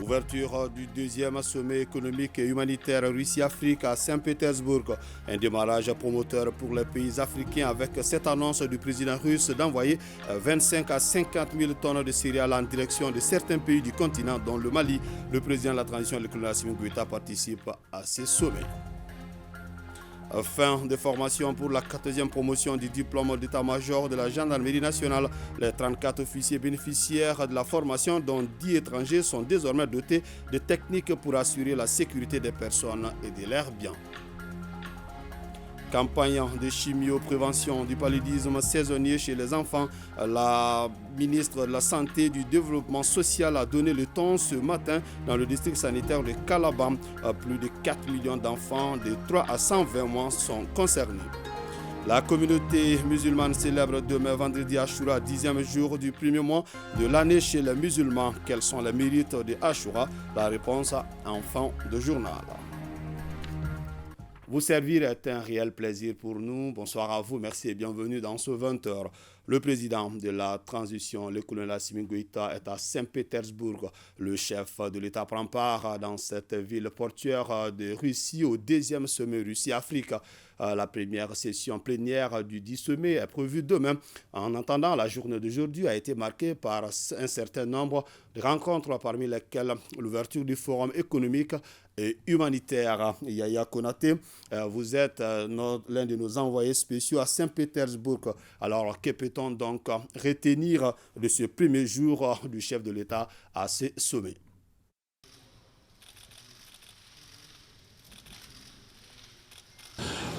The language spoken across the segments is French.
Ouverture du deuxième sommet économique et humanitaire Russie-Afrique à Saint-Pétersbourg. Un démarrage promoteur pour les pays africains avec cette annonce du président russe d'envoyer 25 à 50 000 tonnes de céréales en direction de certains pays du continent, dont le Mali. Le président de la transition, le colonel Assimi Goïta, participe à ces sommets. Fin de formation pour la 14e promotion du diplôme d'état-major de la gendarmerie nationale. Les 34 officiers bénéficiaires de la formation, dont 10 étrangers, sont désormais dotés de techniques pour assurer la sécurité des personnes et de leurs biens. Campagne de chimio-prévention du paludisme saisonnier chez les enfants. La ministre de la Santé et du Développement social a donné le ton ce matin dans le district sanitaire de Calabar. Plus de 4 millions d'enfants de 3 à 120 mois sont concernés. La communauté musulmane célèbre demain vendredi Ashura, 10e jour du premier mois de l'année chez les musulmans. Quels sont les mérites de Ashura? La réponse en fin de journal. Vous servir est un réel plaisir pour nous. Bonsoir à vous, merci et bienvenue dans ce 20h. Le président de la transition, le colonel Assimi Goïta, est à Saint-Pétersbourg. Le chef de l'État prend part dans cette ville portuaire de Russie au deuxième sommet Russie-Afrique. La première session plénière du 10 sommet est prévue demain. En attendant, la journée d'aujourd'hui a été marquée par un certain nombre de rencontres, parmi lesquelles l'ouverture du forum économique et humanitaire. Yaya Konaté, vous êtes l'un de nos envoyés spéciaux à Saint-Pétersbourg. Alors, que peut-on donc retenir de ce premier jour du chef de l'État à ce sommet?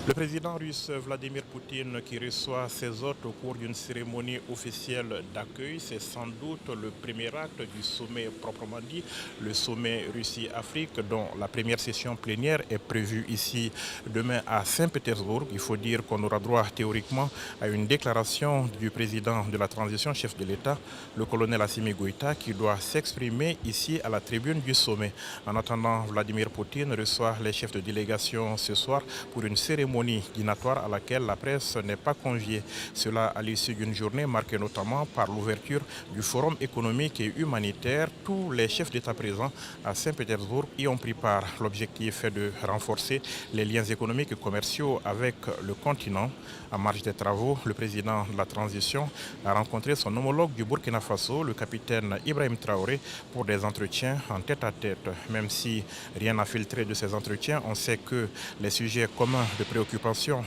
Le président russe Vladimir Poutine, qui reçoit ses hôtes au cours d'une cérémonie officielle d'accueil, c'est sans doute le premier acte du sommet proprement dit, le sommet Russie-Afrique, dont la première session plénière est prévue ici demain à Saint-Pétersbourg. Il faut dire qu'on aura droit théoriquement à une déclaration du président de la transition, chef de l'État, le colonel Assimi Goïta, qui doit s'exprimer ici à la tribune du sommet. En attendant, Vladimir Poutine reçoit les chefs de délégation ce soir pour une cérémonie dînatoire à laquelle la presse n'est pas conviée. Cela à l'issue d'une journée marquée notamment par l'ouverture du forum économique et humanitaire. Tous les chefs d'État présents à Saint-Pétersbourg y ont pris part. L'objectif est de renforcer les liens économiques et commerciaux avec le continent. En marge des travaux, le président de la transition a rencontré son homologue du Burkina Faso, le capitaine Ibrahim Traoré, pour des entretiens en tête-à-tête. Même si rien n'a filtré de ces entretiens, on sait que les sujets communs de préoccupation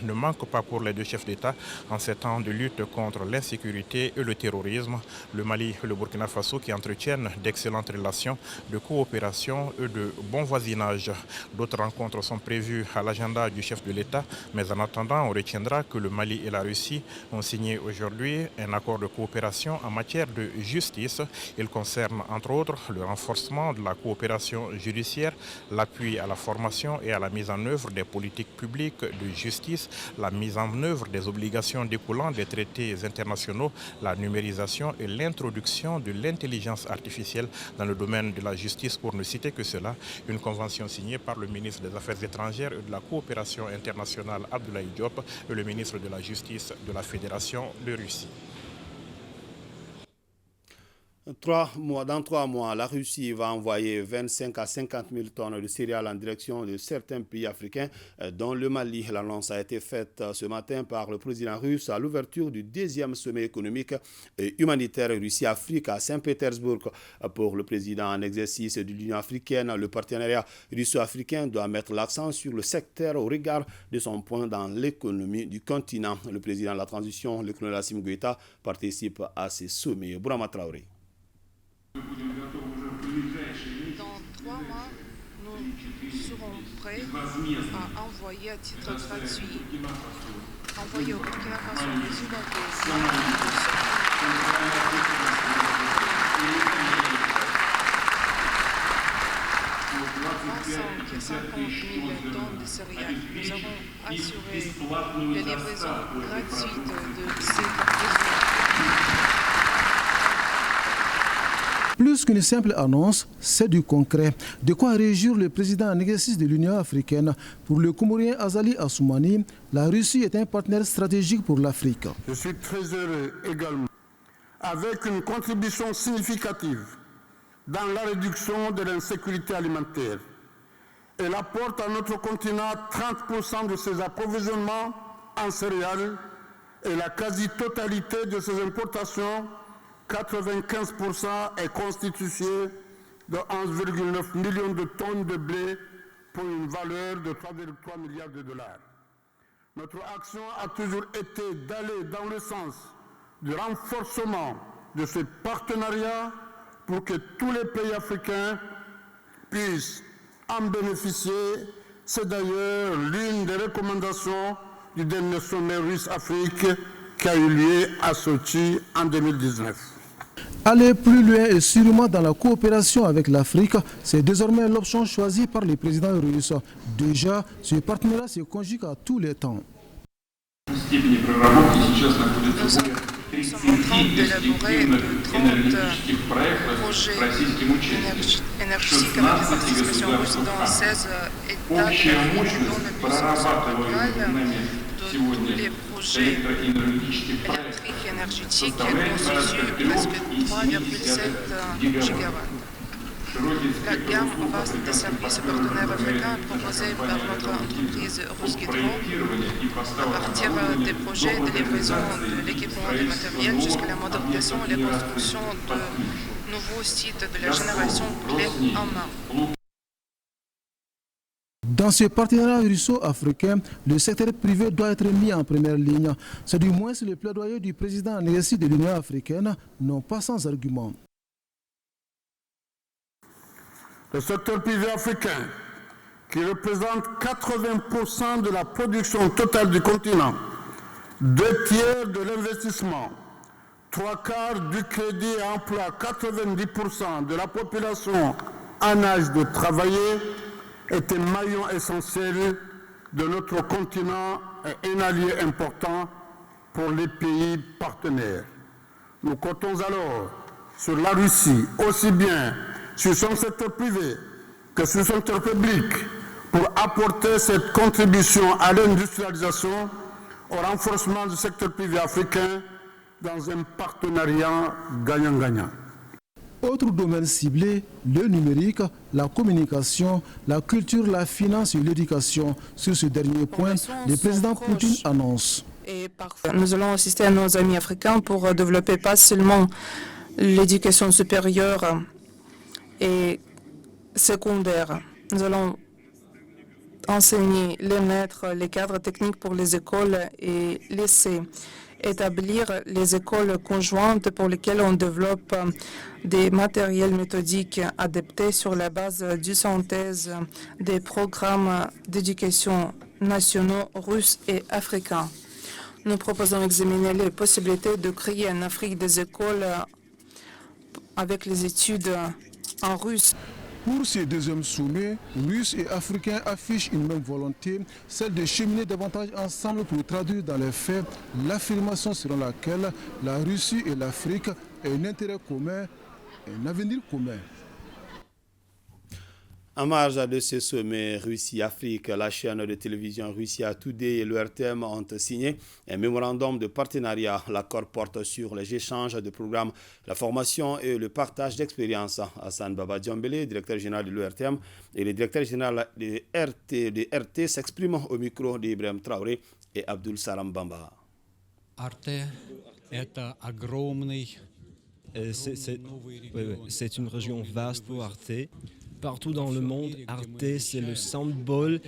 ne manquent pas pour les deux chefs d'État en ces temps de lutte contre l'insécurité et le terrorisme. Le Mali et le Burkina Faso qui entretiennent d'excellentes relations de coopération et de bon voisinage. D'autres rencontres sont prévues à l'agenda du chef de l'État, mais en attendant, on retiendra que le Mali et la Russie ont signé aujourd'hui un accord de coopération en matière de justice. Il concerne entre autres le renforcement de la coopération judiciaire, l'appui à la formation et à la mise en œuvre des politiques publiques de justice, la mise en œuvre des obligations découlant des traités internationaux, la numérisation et l'introduction de l'intelligence artificielle dans le domaine de la justice, pour ne citer que cela. Une convention signée par le ministre des Affaires étrangères et de la coopération internationale Abdoulaye Diop et le ministre de la Justice de la Fédération de Russie. Dans 3 mois, la Russie va envoyer 25 à 50 000 tonnes de céréales en direction de certains pays africains, dont le Mali. L'annonce a été faite ce matin par le président russe à l'ouverture du deuxième sommet économique et humanitaire Russie-Afrique à Saint-Pétersbourg. Pour le président en exercice de l'Union africaine, le partenariat russo-africain doit mettre l'accent sur le secteur au regard de son point dans l'économie du continent. Le président de la transition, le colonel Assimi Goïta, participe à ces sommets. Bourama Traoré. Dans 3 mois, nous serons prêts à envoyer à titre gratuit, envoyer au Burkina Faso des de 50 000 tonnes de céréales. Nous avons assuré la livraison gratuite de ces besoins. Plus qu'une simple annonce, c'est du concret. De quoi réjouir le président en exercice de l'Union africaine. Pour le Comorien Azali Assoumani, la Russie est un partenaire stratégique pour l'Afrique. Je suis très heureux également, avec une contribution significative dans la réduction de l'insécurité alimentaire. Elle apporte à notre continent 30% de ses approvisionnements en céréales et la quasi-totalité de ses importations, 95%, est constituée de 11,9 millions de tonnes de blé pour une valeur de 3,3 milliards de dollars. Notre action a toujours été d'aller dans le sens du renforcement de ce partenariat pour que tous les pays africains puissent en bénéficier. C'est d'ailleurs l'une des recommandations du dernier sommet russe-Afrique qui a eu lieu à Sochi en 2019. Aller plus loin et sûrement dans la coopération avec l'Afrique, c'est désormais l'option choisie par le président russe. Déjà, ce partenariat se conjugue à tous les temps. Nous sommes en train d'élaborer de 30 projets énergétiques avec la participation russe dans 16 États dont la puissance mondiale de tous les projets électriques et énergétiques constituent presque 3,7 gigawatts. La gamme vaste des services partenaires africains proposés par notre entreprise Rusgidro, à partir des projets de livraison de l'équipement et du matériel jusqu'à la modernisation et la construction de nouveaux sites de la génération clé en main. Dans ce partenariat russo-africain, le secteur privé doit être mis en première ligne. C'est du moins le plaidoyer du président en exercice de l'Union africaine, non pas sans argument. Le secteur privé africain, qui représente 80% de la production totale du continent, 2 tiers de l'investissement, 3/4 du crédit et emploie 90% de la population en âge de travailler, est un maillon essentiel de notre continent et un allié important pour les pays partenaires. Nous comptons alors sur la Russie, aussi bien sur son secteur privé que sur son secteur public, pour apporter cette contribution à l'industrialisation, au renforcement du secteur privé africain dans un partenariat gagnant-gagnant. Autres domaines ciblés, le numérique, la communication, la culture, la finance et l'éducation. Sur ce dernier point, le président Poutine annonce. Et parfois, nous allons assister à nos amis africains pour développer pas seulement l'éducation supérieure et secondaire. Nous allons enseigner les maîtres, les cadres techniques pour les écoles et lycées, établir les écoles conjointes pour lesquelles on développe des matériels méthodiques adaptés sur la base du synthèse des programmes d'éducation nationaux russes et africains. Nous proposons d'examiner les possibilités de créer en Afrique des écoles avec les études en russe. Pour ce deuxième sommet, Russes et Africains affichent une même volonté, celle de cheminer davantage ensemble pour traduire dans les faits l'affirmation selon laquelle la Russie et l'Afrique ont un intérêt commun et un avenir commun. En marge de ce sommet Russie-Afrique, la chaîne de télévision Russia Today et l'URTM ont signé un mémorandum de partenariat. L'accord porte sur les échanges de programmes, la formation et le partage d'expériences. Hassan Baba Djambele, directeur général de l'URTM, et le directeur général de RT s'expriment au micro d'Ibrahim Traoré et Abdul Salam Bamba. C'est une région vaste pour Arte. Partout dans le monde, Arte, c'est le symbole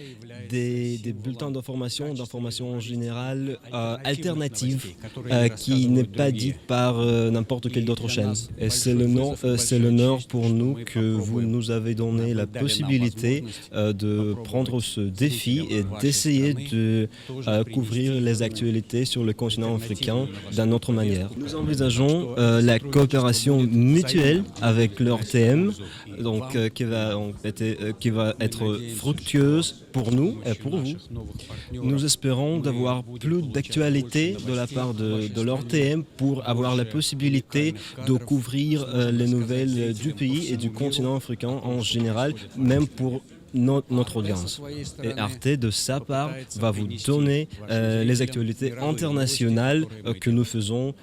des bulletins d'information en général alternative, qui n'est pas dite par n'importe quelle autre chaîne. Et c'est l'honneur pour nous que vous nous avez donné la possibilité de prendre ce défi et d'essayer de couvrir les actualités sur le continent africain d'une autre manière. Nous envisageons la coopération mutuelle avec l'URTM, donc qui va être fructueuse pour nous et pour vous. Nous espérons d'avoir plus d'actualité de la part de l'URTM pour avoir la possibilité de couvrir les nouvelles du pays et du continent africain en général, même pour notre audience. Et Arte, de sa part, va vous donner les actualités internationales que nous faisons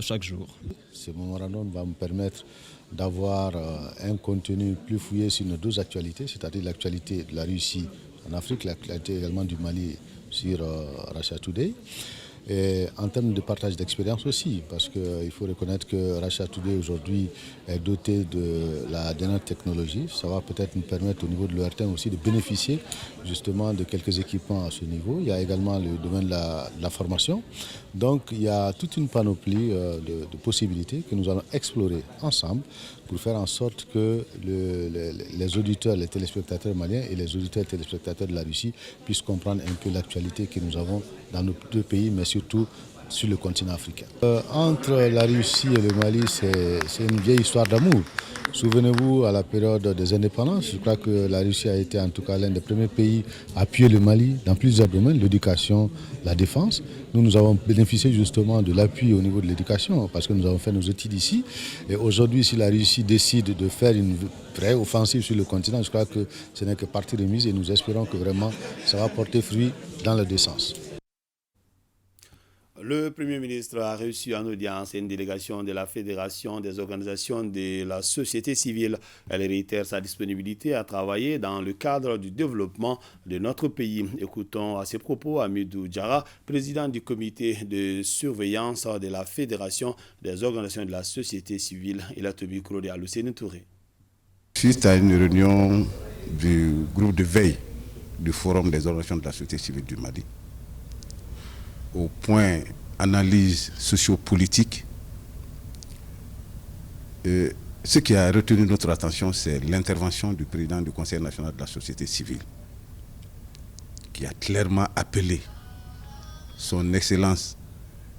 chaque jour. Ce mémorandum va me permettre d'avoir un contenu plus fouillé sur nos deux actualités, c'est-à-dire l'actualité de la Russie en Afrique, l'actualité également du Mali sur Russia Today. Et en termes de partage d'expérience aussi, parce qu'il faut reconnaître que Russia Today aujourd'hui est doté de la dernière technologie. Ça va peut-être nous permettre au niveau de l'ORTM aussi de bénéficier justement de quelques équipements à ce niveau. Il y a également le domaine de la formation. Donc il y a toute une panoplie de possibilités que nous allons explorer ensemble pour faire en sorte que les auditeurs, les téléspectateurs maliens et les auditeurs et téléspectateurs de la Russie puissent comprendre un peu l'actualité que nous avons dans nos deux pays, mais surtout sur le continent africain. Entre la Russie et le Mali, c'est une vieille histoire d'amour. Souvenez-vous, à la période des indépendances, je crois que la Russie a été en tout cas l'un des premiers pays à appuyer le Mali dans plusieurs domaines, l'éducation, la défense. Nous avons bénéficié justement de l'appui au niveau de l'éducation parce que nous avons fait nos études ici. Et aujourd'hui, si la Russie décide de faire une vraie offensive sur le continent, je crois que ce n'est que partie remise et nous espérons que vraiment ça va porter fruit dans les deux sens. Le Premier ministre a reçu en audience une délégation de la Fédération des organisations de la société civile. Elle réitère sa disponibilité à travailler dans le cadre du développement de notre pays. Écoutons à ces propos Hamidou Diarra, président du comité de surveillance de la Fédération des organisations de la société civile. Il a au micro de Aloussene Touré. Suite à une réunion du groupe de veille du Forum des organisations de la société civile du Mali, au point analyse sociopolitique, ce qui a retenu notre attention, c'est l'intervention du président du Conseil national de la société civile, qui a clairement appelé son Excellence,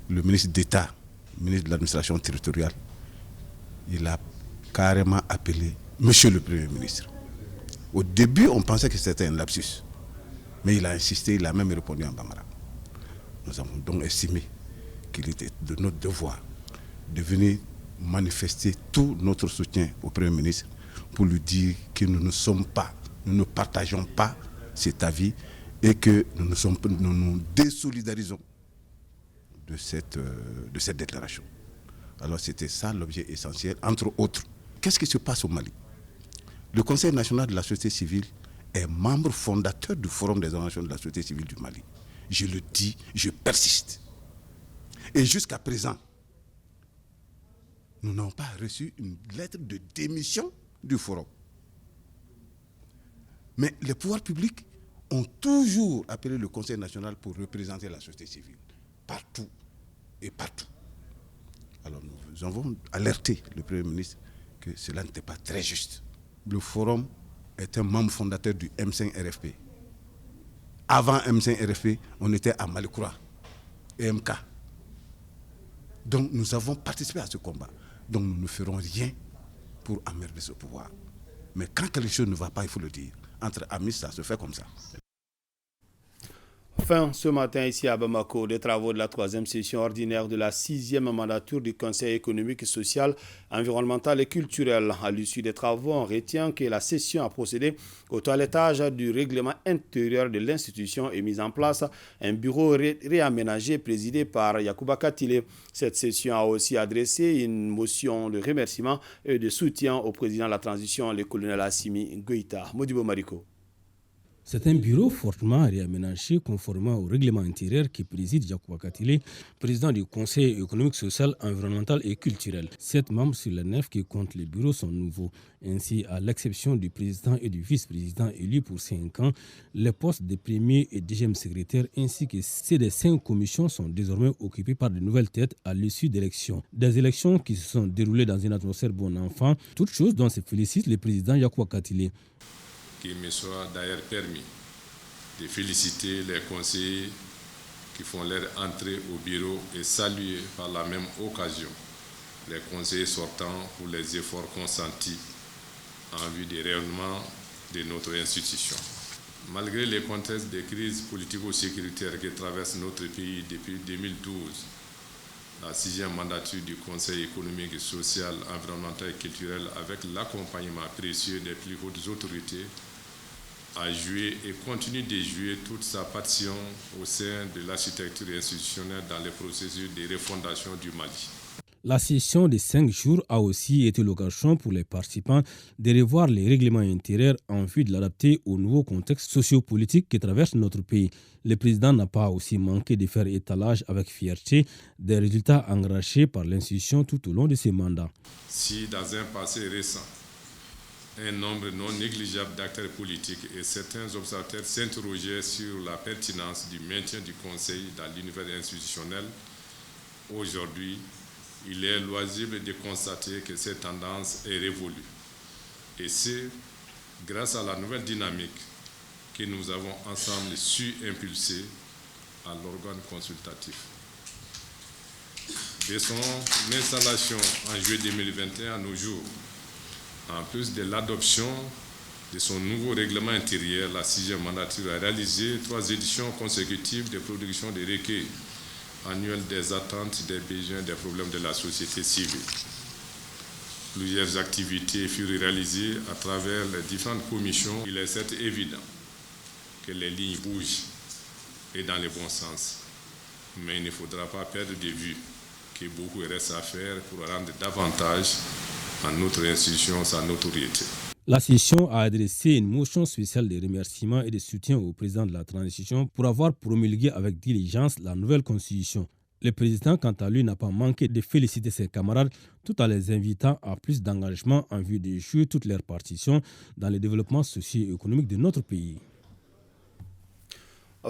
le ministre d'État, ministre de l'administration territoriale. Il a carrément appelé Monsieur le Premier ministre. Au début, on pensait que c'était un lapsus, mais il a insisté, il a même répondu en bambara. Nous avons donc estimé qu'il était de notre devoir de venir manifester tout notre soutien au Premier ministre pour lui dire que nous ne partageons pas cet avis et que nous nous désolidarisons de cette déclaration. Alors c'était ça l'objet essentiel, entre autres. Qu'est-ce qui se passe au Mali? Le Conseil national de la société civile est membre fondateur du Forum des organisations de la société civile du Mali. Je le dis, je persiste. Et jusqu'à présent, nous n'avons pas reçu une lettre de démission du forum. Mais les pouvoirs publics ont toujours appelé le Conseil national pour représenter la société civile, partout et partout. Alors nous avons alerté le Premier ministre que cela n'était pas très juste. Le forum est un membre fondateur du M5-RFP. Avant M5-RFP, on était à Malikoura et MK. Donc nous avons participé à ce combat. Donc nous ne ferons rien pour emmerder ce pouvoir. Mais quand quelque chose ne va pas, il faut le dire. Entre amis, ça se fait comme ça. Fin ce matin ici à Bamako des travaux de la 3e session ordinaire de la 6e mandature du Conseil économique, social, environnemental et culturel. À l'issue des travaux, on retient que la session a procédé au toilettage du règlement intérieur de l'institution et mis en place un bureau réaménagé présidé par Yacouba Katile. Cette session a aussi adressé une motion de remerciement et de soutien au président de la transition, le colonel Assimi Goïta. Modibo Mariko. C'est un bureau fortement réaménagé conformément au règlement intérieur qui préside Yacouba Katile, président du Conseil économique, social, environnemental et culturel. 7 membres sur les 9 qui comptent les bureaux sont nouveaux. Ainsi, à l'exception du président et du vice-président élus pour 5 ans, les postes de premier et deuxième secrétaire ainsi que ceux des 5 commissions sont désormais occupés par de nouvelles têtes à l'issue d'élections. Des élections qui se sont déroulées dans une atmosphère bon enfant, toute chose dont se félicite le président Yacouba Katile. Qu'il me soit d'ailleurs permis de féliciter les conseillers qui font leur entrée au bureau et saluer par la même occasion les conseillers sortants pour les efforts consentis en vue du rayonnement de notre institution. Malgré les contextes de crise politico-sécuritaire qui traversent notre pays depuis 2012, la 6e mandature du Conseil économique, social, environnemental et culturel, avec l'accompagnement précieux des plus hautes autorités, a joué et continue de jouer toute sa partition au sein de l'architecture institutionnelle dans le processus de refondation du Mali. La session de 5 jours a aussi été l'occasion pour les participants de revoir les règlements intérieurs en vue de l'adapter au nouveau contexte sociopolitique qui traverse notre pays. Le président n'a pas aussi manqué de faire étalage avec fierté des résultats engrangés par l'institution tout au long de ses mandats. Si dans un passé récent, un nombre non négligeable d'acteurs politiques et certains observateurs s'interrogeaient sur la pertinence du maintien du Conseil dans l'univers institutionnel, aujourd'hui, il est loisible de constater que cette tendance est révolue. Et c'est grâce à la nouvelle dynamique que nous avons ensemble su impulser à l'organe consultatif. De son installation en juillet 2021 à nos jours, en plus de l'adoption de son nouveau règlement intérieur, la 6e mandature a réalisé 3 éditions consécutives de production des recueils annuels des attentes, des besoins, des problèmes de la société civile. Plusieurs activités furent réalisées à travers les différentes commissions. Il est certes évident que les lignes bougent et dans le bon sens, mais il ne faudra pas perdre de vue que beaucoup reste à faire pour rendre davantage à notre institution sa notoriété. La session a adressé une motion spéciale de remerciements et de soutien au président de la transition pour avoir promulgué avec diligence la nouvelle constitution. Le président, quant à lui, n'a pas manqué de féliciter ses camarades tout en les invitant à plus d'engagement en vue de jouer toutes leurs partitions dans le développement socio-économique de notre pays.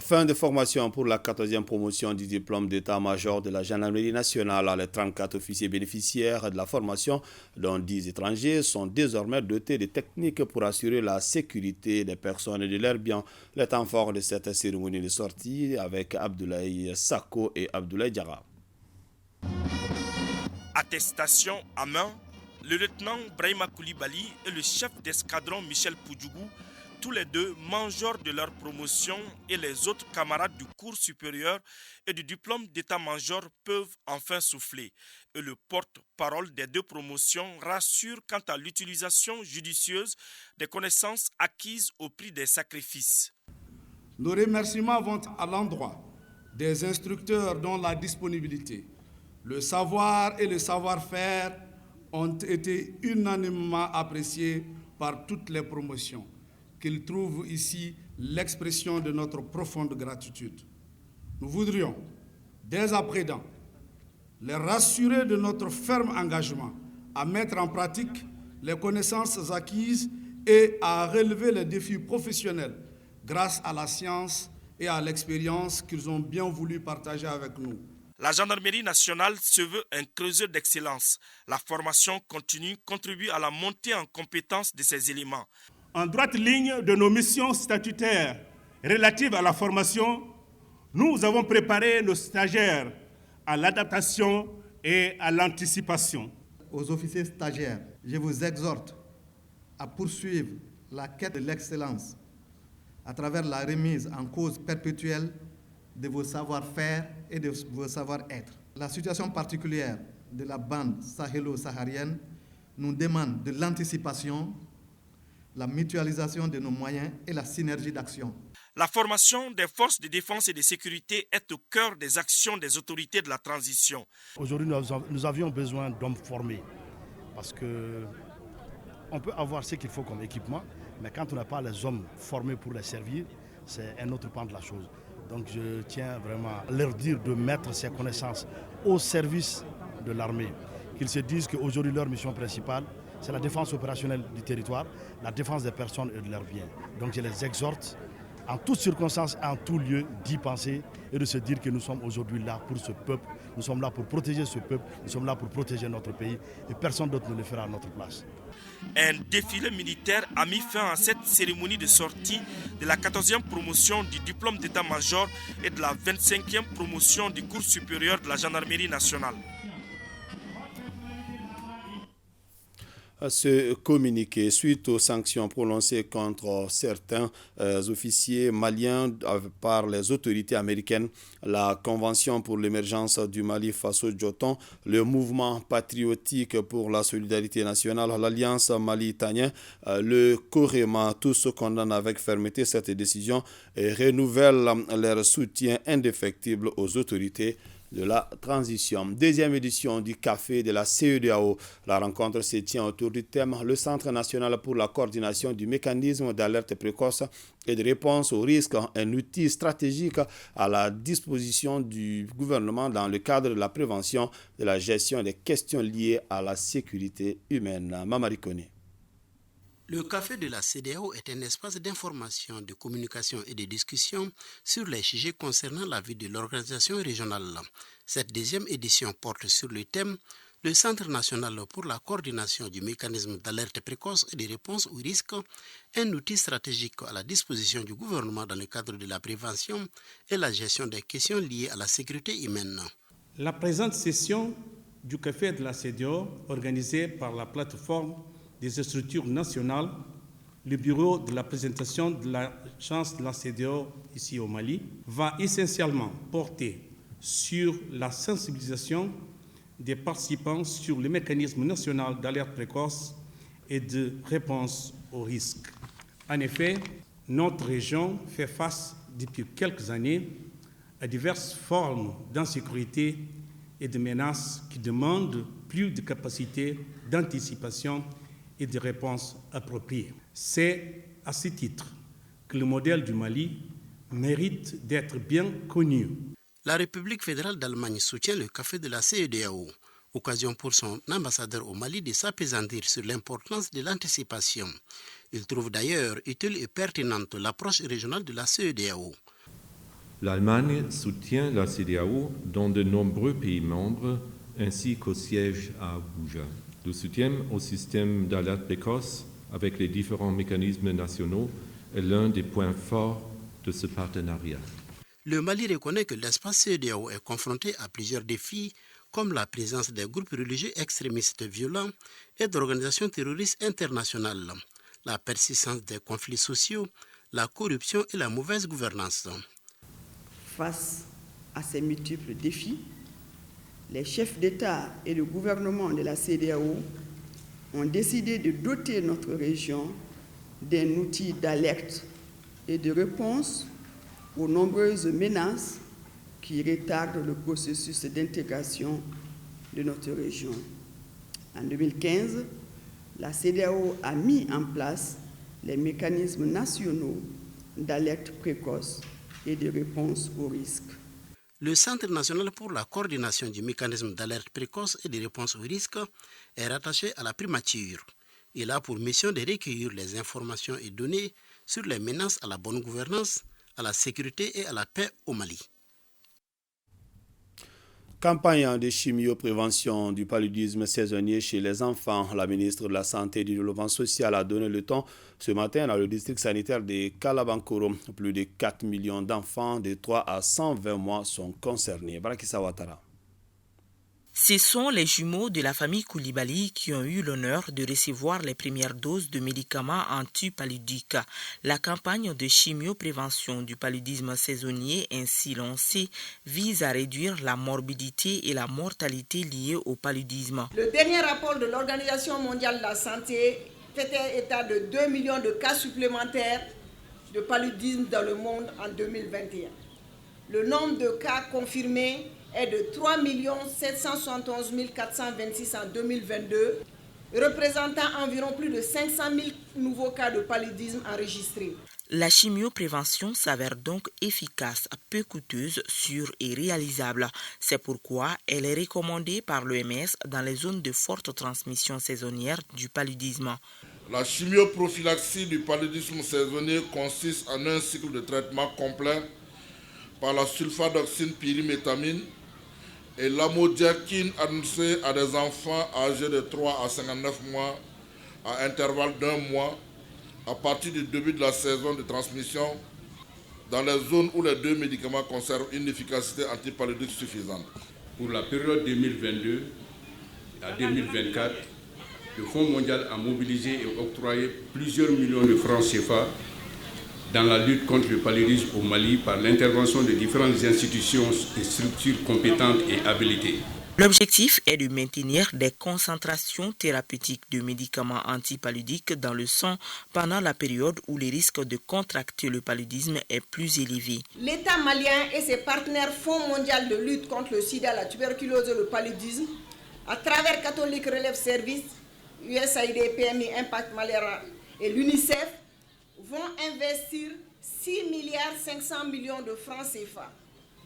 Fin de formation pour la 14e promotion du diplôme d'état-major de la gendarmerie nationale. Les 34 officiers bénéficiaires de la formation, dont 10 étrangers, sont désormais dotés de techniques pour assurer la sécurité des personnes et de leurs biens. Le temps fort de cette cérémonie de sortie avec Abdoulaye Sako et Abdoulaye Diarra. Attestation à main, le lieutenant Brahima Koulibaly et le chef d'escadron Michel Poudjougou, tous les deux majors de leur promotion, et les autres camarades du cours supérieur et du diplôme d'état-major peuvent enfin souffler. Et le porte-parole des 2 promotions rassure quant à l'utilisation judicieuse des connaissances acquises au prix des sacrifices. Nos remerciements vont à l'endroit des instructeurs dont la disponibilité, le savoir et le savoir-faire ont été unanimement appréciés par toutes les promotions, qu'ils trouvent ici l'expression de notre profonde gratitude. Nous voudrions, dès à présent, les rassurer de notre ferme engagement à mettre en pratique les connaissances acquises et à relever les défis professionnels grâce à la science et à l'expérience qu'ils ont bien voulu partager avec nous. La gendarmerie nationale se veut un creuseur d'excellence. La formation continue contribue à la montée en compétence de ces éléments. En droite ligne de nos missions statutaires relatives à la formation, nous avons préparé nos stagiaires à l'adaptation et à l'anticipation. Aux officiers stagiaires, je vous exhorte à poursuivre la quête de l'excellence à travers la remise en cause perpétuelle de vos savoir-faire et de vos savoir-être. La situation particulière de la bande sahélo-saharienne nous demande de l'anticipation, la mutualisation de nos moyens et la synergie d'action. La formation des forces de défense et de sécurité est au cœur des actions des autorités de la transition. Aujourd'hui, nous avions besoin d'hommes formés parce qu'on peut avoir ce qu'il faut comme équipement, mais quand on n'a pas les hommes formés pour les servir, c'est un autre pan de la chose. Donc je tiens vraiment à leur dire de mettre ces connaissances au service de l'armée, qu'ils se disent qu'aujourd'hui leur mission principale, c'est la défense opérationnelle du territoire, la défense des personnes et de leurs biens. Donc je les exhorte en toutes circonstances, en tout lieu, d'y penser et de se dire que nous sommes aujourd'hui là pour ce peuple, nous sommes là pour protéger ce peuple, nous sommes là pour protéger notre pays et personne d'autre ne le fera à notre place. Un défilé militaire a mis fin à cette cérémonie de sortie de la 14e promotion du diplôme d'état-major et de la 25e promotion du cours supérieur de la gendarmerie nationale. Ce communiqué suite aux sanctions prononcées contre certains officiers maliens par les autorités américaines, la Convention pour l'émergence du Mali face au Djoton, le mouvement patriotique pour la solidarité nationale, l'Alliance Mali-Italien, le COREMA, tous condamnent avec fermeté cette décision et renouvellent leur soutien indéfectible aux autorités de la transition. Deuxième édition du Café de la CEDEAO. La rencontre se tient autour du thème « Le Centre national pour la coordination du mécanisme d'alerte précoce et de réponse aux risques, un outil stratégique à la disposition du gouvernement dans le cadre de la prévention de la gestion des questions liées à la sécurité humaine. Mamari Kone. Le Café de la CEDEAO est un espace d'information, de communication et de discussion sur les sujets concernant la vie de l'organisation régionale. Cette deuxième édition porte sur le thème « Le Centre national pour la coordination du mécanisme d'alerte précoce et de réponse aux risques, un outil stratégique à la disposition du gouvernement dans le cadre de la prévention et la gestion des questions liées à la sécurité humaine ». La présente session du Café de la CEDEAO, organisée par la plateforme des structures nationales, le bureau de la présentation de l'agence de la CEDEAO ici au Mali, va essentiellement porter sur la sensibilisation des participants sur le mécanisme national d'alerte précoce et de réponse aux risques. En effet, notre région fait face depuis quelques années à diverses formes d'insécurité et de menaces qui demandent plus de capacités d'anticipation et de réponses appropriées. C'est à ce titre que le modèle du Mali mérite d'être bien connu. La République fédérale d'Allemagne soutient le Café de la CEDEAO, occasion pour son ambassadeur au Mali de s'appesantir sur l'importance de l'anticipation. Il trouve d'ailleurs utile et pertinente l'approche régionale de la CEDEAO. L'Allemagne soutient la CEDEAO dans de nombreux pays membres ainsi qu'au siège à Abuja. Le soutien au système d'alerte précoce avec les différents mécanismes nationaux est l'un des points forts de ce partenariat. Le Mali reconnaît que l'espace CEDEAO est confronté à plusieurs défis, comme la présence des groupes religieux extrémistes violents et d'organisations terroristes internationales, la persistance des conflits sociaux, la corruption et la mauvaise gouvernance. Face à ces multiples défis, les chefs d'État et de gouvernement de la CEDEAO ont décidé de doter notre région d'un outil d'alerte et de réponse aux nombreuses menaces qui retardent le processus d'intégration de notre région. En 2015, la CEDEAO a mis en place les mécanismes nationaux d'alerte précoce et de réponse aux risques. Le Centre national pour la coordination du mécanisme d'alerte précoce et de réponse aux risques est rattaché à la primature. Il a pour mission de recueillir les informations et données sur les menaces à la bonne gouvernance, à la sécurité et à la paix au Mali. Campagne de chimioprévention du paludisme saisonnier chez les enfants. La ministre de la Santé et du Développement social a donné le ton ce matin dans le district sanitaire de Kalabankoro. Plus de 4 millions d'enfants de 3 à 120 mois sont concernés. Barakissa Ouattara. Ce sont les jumeaux de la famille Koulibaly qui ont eu l'honneur de recevoir les premières doses de médicaments anti-paludiques. La campagne de chimioprévention du paludisme saisonnier ainsi lancée vise à réduire la morbidité et la mortalité liées au paludisme. Le dernier rapport de l'Organisation mondiale de la santé fait état de 2 millions de cas supplémentaires de paludisme dans le monde en 2021. Le nombre de cas confirmés est de 3 771 426 en 2022, représentant environ plus de 500 000 nouveaux cas de paludisme enregistrés. La chimioprévention s'avère donc efficace, peu coûteuse, sûre et réalisable. C'est pourquoi elle est recommandée par l'OMS dans les zones de forte transmission saisonnière du paludisme. La chimioprophylaxie du paludisme saisonnier consiste en un cycle de traitement complet par la sulfadoxine pyrimétamine et l'amodiaquine administrée à des enfants âgés de 3 à 59 mois à intervalle d'1 mois à partir du début de la saison de transmission dans les zones où les deux médicaments conservent une efficacité antipaludique suffisante. Pour la période 2022 à 2024, le Fonds mondial a mobilisé et octroyé plusieurs millions de francs CFA dans la lutte contre le paludisme au Mali par l'intervention de différentes institutions et structures compétentes et habilitées. L'objectif est de maintenir des concentrations thérapeutiques de médicaments antipaludiques dans le sang pendant la période où le risque de contracter le paludisme est plus élevé. L'État malien et ses partenaires Fonds mondial de lutte contre le sida, la tuberculose et le paludisme, à travers Catholic Relief Service, USAID, PMI, Impact Malaria et l'UNICEF, vont investir 6 milliards 500 millions de francs CFA,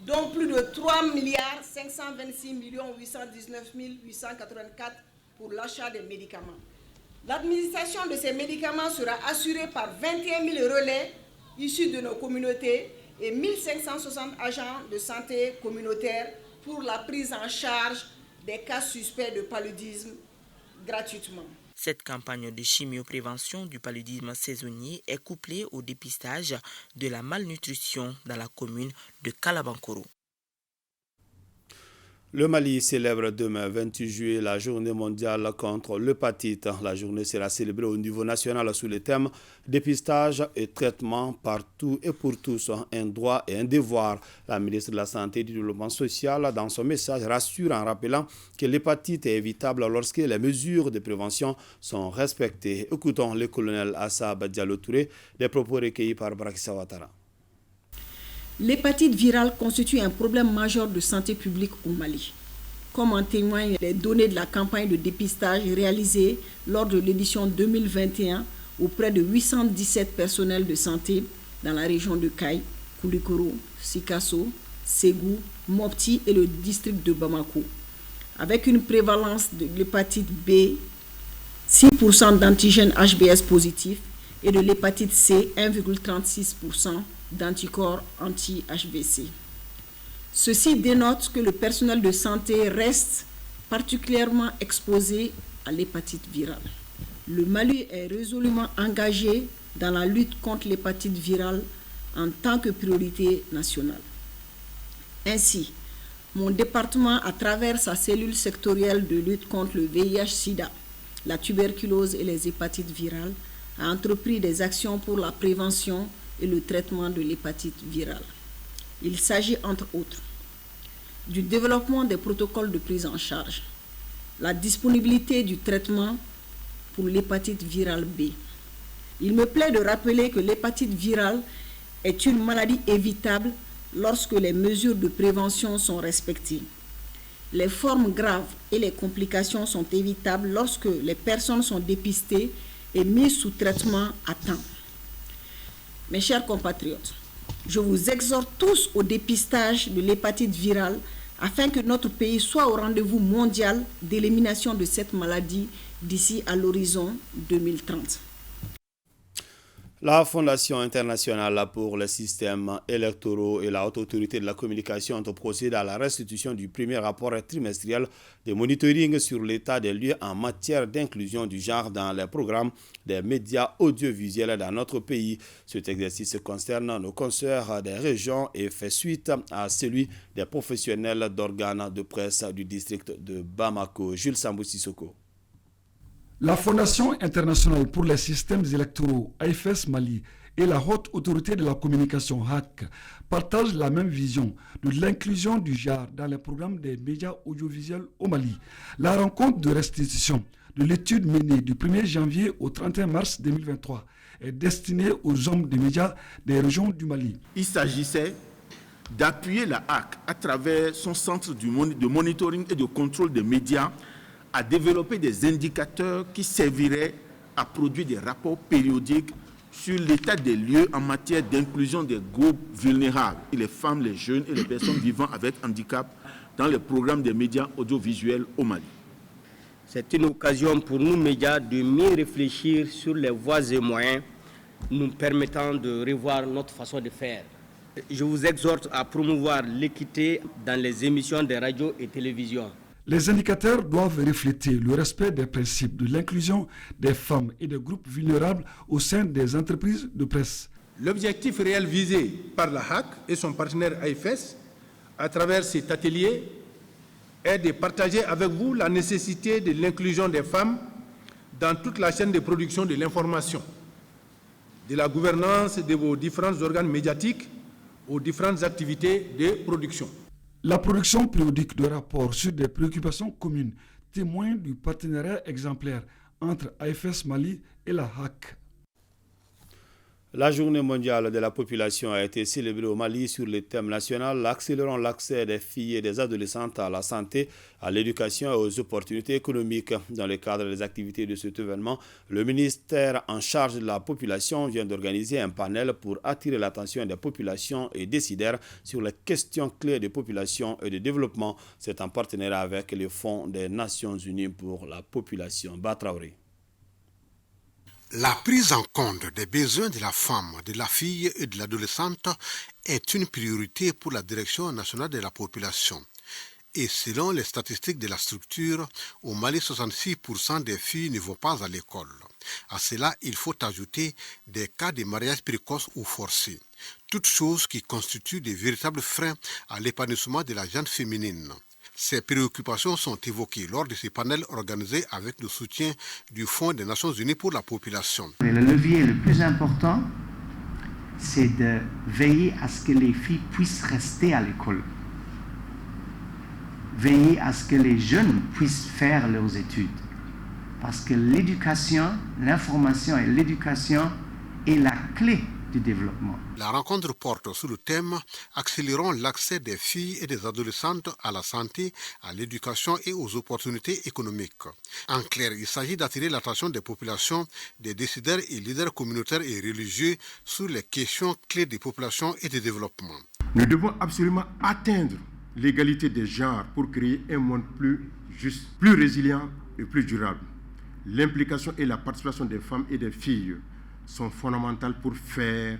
dont plus de 3 milliards 526 millions 819 884 pour l'achat des médicaments. L'administration de ces médicaments sera assurée par 21 000 relais issus de nos communautés et 1560 agents de santé communautaires pour la prise en charge des cas suspects de paludisme gratuitement. Cette campagne de chimioprévention du paludisme saisonnier est couplée au dépistage de la malnutrition dans la commune de Kalabankoro. Le Mali célèbre demain, 28 juillet, la journée mondiale contre l'hépatite. La journée sera célébrée au niveau national sous le thème « Dépistage et traitement partout et pour tous, un droit et un devoir ». La ministre de la Santé et du Développement social, dans son message, rassure en rappelant que l'hépatite est évitable lorsque les mesures de prévention sont respectées. Écoutons le colonel Assab Diallo Touré, des propos recueillis par Brakissa Ouattara. L'hépatite virale constitue un problème majeur de santé publique au Mali, comme en témoignent les données de la campagne de dépistage réalisée lors de l'édition 2021 auprès de 817 personnels de santé dans la région de Kay, Koulikoro, Sikasso, Ségou, Mopti et le district de Bamako, avec une prévalence de l'hépatite B, 6% d'antigènes HBs positifs et de l'hépatite C, 1,36% d'anticorps anti-HBC. Ceci dénote que le personnel de santé reste particulièrement exposé à l'hépatite virale. Le Mali est résolument engagé dans la lutte contre l'hépatite virale en tant que priorité nationale. Ainsi, mon département, à travers sa cellule sectorielle de lutte contre le VIH-Sida, la tuberculose et les hépatites virales, a entrepris des actions pour la prévention et le traitement de l'hépatite virale. Il s'agit entre autres du développement des protocoles de prise en charge, la disponibilité du traitement pour l'hépatite virale B. Il me plaît de rappeler que l'hépatite virale est une maladie évitable lorsque les mesures de prévention sont respectées. Les formes graves et les complications sont évitables lorsque les personnes sont dépistées et mises sous traitement à temps. Mes chers compatriotes, je vous exhorte tous au dépistage de l'hépatite virale afin que notre pays soit au rendez-vous mondial d'élimination de cette maladie d'ici à l'horizon 2030. La Fondation internationale pour les systèmes électoraux et la Haute Autorité de la communication ont procédé à la restitution du premier rapport trimestriel de monitoring sur l'état des lieux en matière d'inclusion du genre dans les programmes des médias audiovisuels dans notre pays. Cet exercice concerne nos consoeurs des régions et fait suite à celui des professionnels d'organes de presse du district de Bamako. Jules Sambou Sissoko. La Fondation internationale pour les systèmes électoraux, AIFES Mali, et la Haute Autorité de la communication, HAC, partagent la même vision de l'inclusion du genre dans les programmes des médias audiovisuels au Mali. La rencontre de restitution de l'étude menée du 1er janvier au 31 mars 2023 est destinée aux hommes des médias des régions du Mali. Il s'agissait d'appuyer la HAC à travers son centre de monitoring et de contrôle des médias à développer des indicateurs qui serviraient à produire des rapports périodiques sur l'état des lieux en matière d'inclusion des groupes vulnérables, les femmes, les jeunes et les personnes vivant avec handicap dans les programmes des médias audiovisuels au Mali. C'est une occasion pour nous, médias, de mieux réfléchir sur les voies et moyens nous permettant de revoir notre façon de faire. Je vous exhorte à promouvoir l'équité dans les émissions de radio et télévision. Les indicateurs doivent refléter le respect des principes de l'inclusion des femmes et des groupes vulnérables au sein des entreprises de presse. L'objectif réel visé par la HAC et son partenaire AIFES à travers cet atelier est de partager avec vous la nécessité de l'inclusion des femmes dans toute la chaîne de production de l'information, de la gouvernance de vos différents organes médiatiques aux différentes activités de production. La production périodique de rapports sur des préoccupations communes témoigne du partenariat exemplaire entre AFS Mali et la HAC. La journée mondiale de la population a été célébrée au Mali sur le thème national accélérant l'accès des filles et des adolescentes à la santé, à l'éducation et aux opportunités économiques. Dans le cadre des activités de cet événement, le ministère en charge de la population vient d'organiser un panel pour attirer l'attention des populations et décideurs sur les questions clés de population et de développement. C'est en partenariat avec le Fonds des Nations Unies pour la population. Batraoré. La prise en compte des besoins de la femme, de la fille et de l'adolescente est une priorité pour la Direction nationale de la population. Et selon les statistiques de la structure, au Mali, 66% des filles ne vont pas à l'école. À cela, il faut ajouter des cas de mariage précoce ou forcé, toutes choses qui constituent de véritables freins à l'épanouissement de la gente féminine. Ces préoccupations sont évoquées lors de ce panel organisé avec le soutien du Fonds des Nations Unies pour la population. Le levier le plus important, c'est de veiller à ce que les filles puissent rester à l'école. Veiller à ce que les jeunes puissent faire leurs études. Parce que l'éducation, l'information et l'éducation est la clé du développement. La rencontre porte sur le thème « Accélérons l'accès des filles et des adolescentes à la santé, à l'éducation et aux opportunités économiques ». En clair, il s'agit d'attirer l'attention des populations, des décideurs et leaders communautaires et religieux sur les questions clés des populations et du développement. Nous devons absolument atteindre l'égalité des genres pour créer un monde plus juste, plus résilient et plus durable. L'implication et la participation des femmes et des filles sont fondamentales pour faire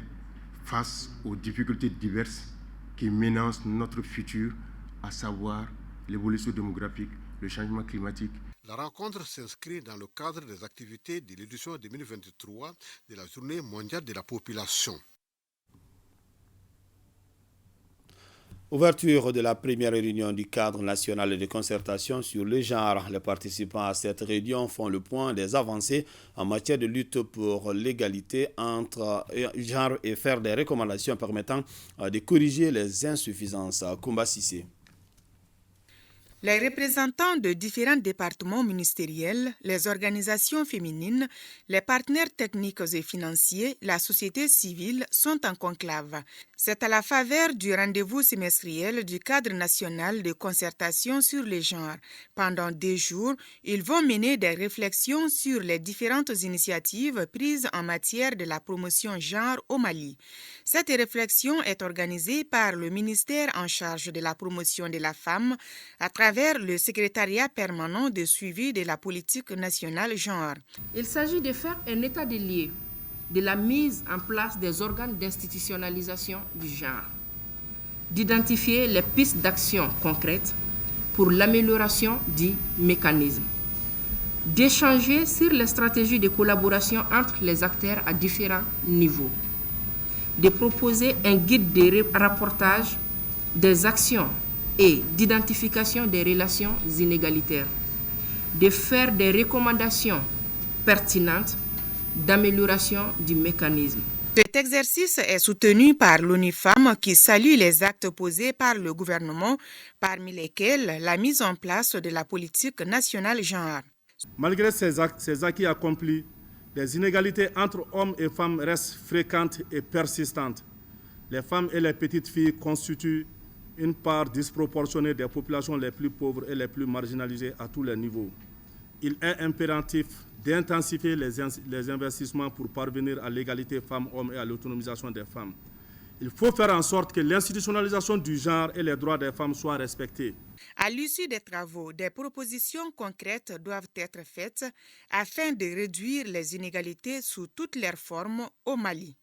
face aux difficultés diverses qui menacent notre futur, à savoir l'évolution démographique, le changement climatique. La rencontre s'inscrit dans le cadre des activités de l'édition 2023 de la Journée mondiale de la population. Ouverture de la première réunion du cadre national de concertation sur le genre. Les participants à cette réunion font le point des avancées en matière de lutte pour l'égalité entre genres et faire des recommandations permettant de corriger les insuffisances. Koumba Sissé. Les représentants de différents départements ministériels, les organisations féminines, les partenaires techniques et financiers, la société civile sont en conclave. C'est à la faveur du rendez-vous semestriel du cadre national de concertation sur les genres. Pendant 2 jours, ils vont mener des réflexions sur les différentes initiatives prises en matière de la promotion genre au Mali. Cette réflexion est organisée par le ministère en charge de la promotion de la femme à travers le secrétariat permanent de suivi de la politique nationale genre. Il s'agit de faire un état des lieux de la mise en place des organes d'institutionnalisation du genre, d'identifier les pistes d'action concrètes pour l'amélioration du mécanisme, d'échanger sur les stratégies de collaboration entre les acteurs à différents niveaux, de proposer un guide de rapportage des actions et d'identification des relations inégalitaires, de faire des recommandations pertinentes d'amélioration du mécanisme. Cet exercice est soutenu par l'ONU Femmes qui salue les actes posés par le gouvernement, parmi lesquels la mise en place de la politique nationale genre. Malgré ces acquis accomplis, les inégalités entre hommes et femmes restent fréquentes et persistantes. Les femmes et les petites filles constituent une part disproportionnée des populations les plus pauvres et les plus marginalisées à tous les niveaux. Il est impératif d'intensifier les investissements pour parvenir à l'égalité femmes-hommes et à l'autonomisation des femmes. Il faut faire en sorte que l'institutionnalisation du genre et les droits des femmes soient respectés. À l'issue des travaux, des propositions concrètes doivent être faites afin de réduire les inégalités sous toutes leurs formes au Mali.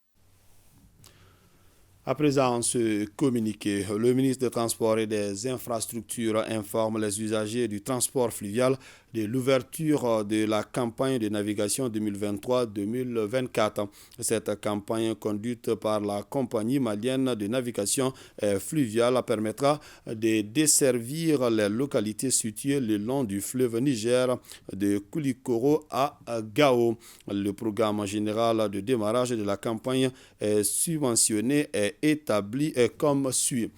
À présent, ce communiqué, le ministre des Transports et des Infrastructures informe les usagers du transport fluvial de l'ouverture de la campagne de navigation 2023-2024. Cette campagne conduite par la compagnie malienne de navigation fluviale permettra de desservir les localités situées le long du fleuve Niger de Koulikoro à Gao. Le programme général de démarrage de la campagne est subventionné et est établi comme suit.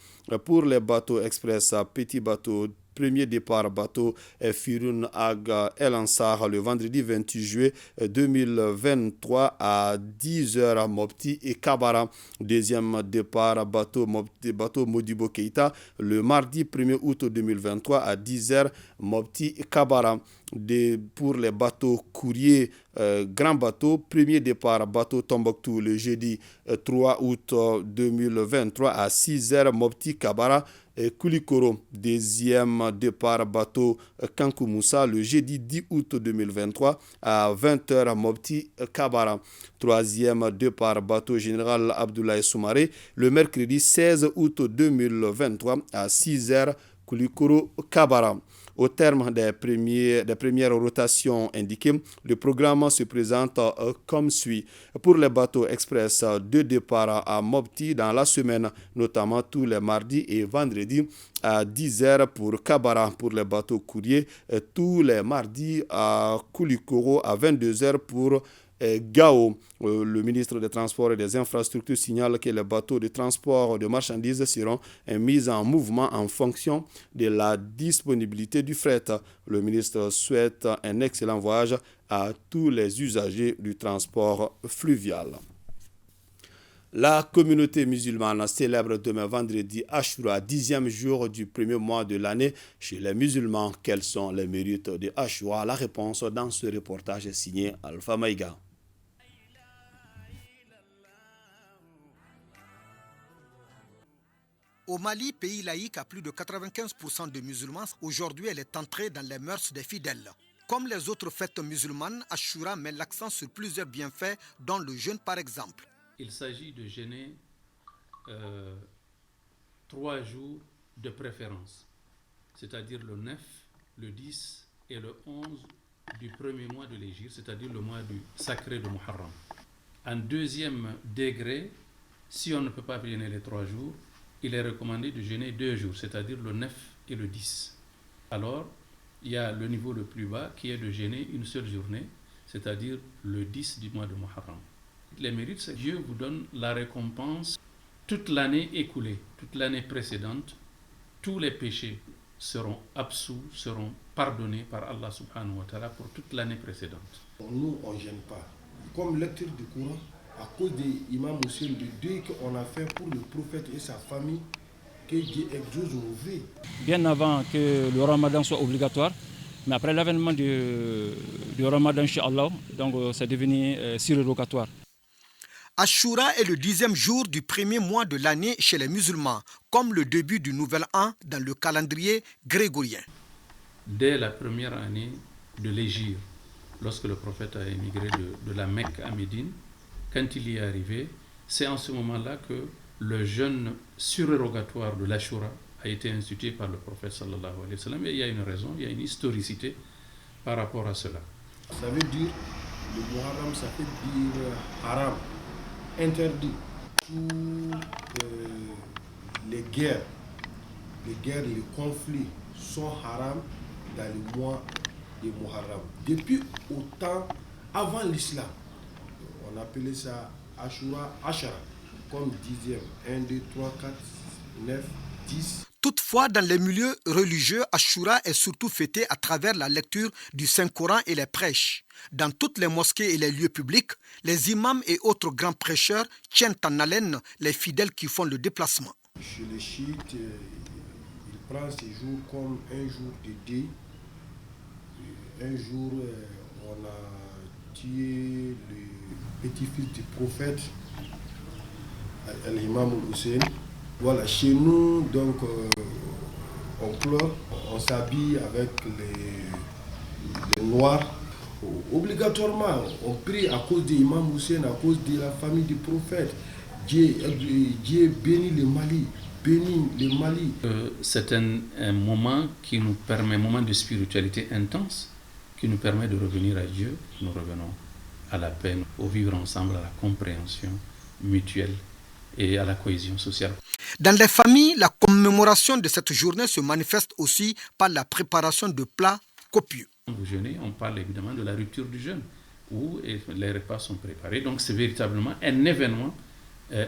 Pour les bateaux express, petits bateaux, premier départ bateau Firoun Ag El Ansar le vendredi 28 juillet 2023 à 10h à Mopti et Kabara. Deuxième départ bateau Modibo Keita le mardi 1er août 2023 à 10h Mopti et Kabara. Pour les bateaux courriers grand bateau, premier départ bateau Tombouctou le jeudi 3 août 2023 à 6h Mopti Kabara et Koulikoro. Deuxième départ bateau Kankoumoussa le jeudi 10 août 2023 à 20h Mopti Kabara. Troisième départ bateau général Abdoulaye Soumaré le mercredi 16 août 2023 à 6h Koulikoro Kabara. Au terme des premières rotations indiquées, le programme se présente comme suit. Pour les bateaux express, 2 départs à Mopti dans la semaine, notamment tous les mardis et vendredis à 10h pour Kabara. Pour les bateaux courriers, tous les mardis à Koulikoro à 22h pour Gao. Le ministre des Transports et des Infrastructures signale que les bateaux de transport de marchandises seront mis en mouvement en fonction de la disponibilité du fret. Le ministre souhaite un excellent voyage à tous les usagers du transport fluvial. La communauté musulmane célèbre demain vendredi Ashura, 10e jour du premier mois de l'année. Chez les musulmans, quels sont les mérites de Ashura? La réponse dans ce reportage signé Alpha Maïga. Au Mali, pays laïque à plus de 95% de musulmans, aujourd'hui elle est entrée dans les mœurs des fidèles. Comme les autres fêtes musulmanes, Ashura met l'accent sur plusieurs bienfaits, dont le jeûne par exemple. Il s'agit de jeûner 3 jours de préférence, c'est-à-dire le 9, le 10 et le 11 du premier mois de l'Hégire, c'est-à-dire le mois du sacré de Muharram. En deuxième degré, si on ne peut pas jeûner les 3 jours, il est recommandé de jeûner 2 jours, c'est-à-dire le 9 et le 10. Alors, il y a le niveau le plus bas qui est de jeûner une seule journée, c'est-à-dire le 10 du mois de Muharram. Les mérites, c'est que Dieu vous donne la récompense toute l'année écoulée, toute l'année précédente. Tous les péchés seront absous, seront pardonnés par Allah subhanahu wa ta'ala pour toute l'année précédente. Nous, on ne gêne pas. Comme lecture du Coran, à cause de l'imam Hussein, le deuil qu'on a fait pour le prophète et sa famille, que Dieu exauce nos vies. Bien avant que le ramadan soit obligatoire, mais après l'avènement du ramadan, Inch'Allah, donc c'est devenu surrogatoire. Ashura est le 10e jour du premier mois de l'année chez les musulmans, comme le début du nouvel an dans le calendrier grégorien. Dès la première année de l'Hégire, lorsque le prophète a émigré de la Mecque à Médine, quand il y est arrivé, c'est en ce moment-là que le jeûne surrogatoire de l'Ashura a été institué par le prophète sallallahu alayhi wa sallam. Et il y a une raison, il y a une historicité par rapport à cela. Ça veut dire, le Muharram, ça veut dire haram, interdit. Tous les guerres, les conflits sont haram dans le mois de Muharram. Depuis au temps avant l'islam, on appelait ça Ashura Ashara, comme 10e. 1, 2, 3, 4, 9, 10. Toutefois, dans les milieux religieux, Ashura est surtout fêté à travers la lecture du Saint-Coran et les prêches. Dans toutes les mosquées et les lieux publics, les imams et autres grands prêcheurs tiennent en haleine les fidèles qui font le déplacement. Chez les chiites, ils prennent ces jours comme un jour de deuil. Un jour, on a tué le petit-fils du prophète, l'imam Hussein. Voilà, chez nous, donc, on pleure, on s'habille avec les noirs. Obligatoirement, on prie à cause de l'imam Hussein, à cause de la famille du prophète. Dieu bénit le Mali, bénit le Mali. C'est un moment qui nous permet, un moment de spiritualité intense, qui nous permet de revenir à Dieu. Nous revenons à la paix, au vivre ensemble, à la compréhension mutuelle et à la cohésion sociale. Dans les familles, la commémoration de cette journée se manifeste aussi par la préparation de plats copieux. Quand vous jeûnez, on parle évidemment de la rupture du jeûne, où les repas sont préparés. Donc c'est véritablement un événement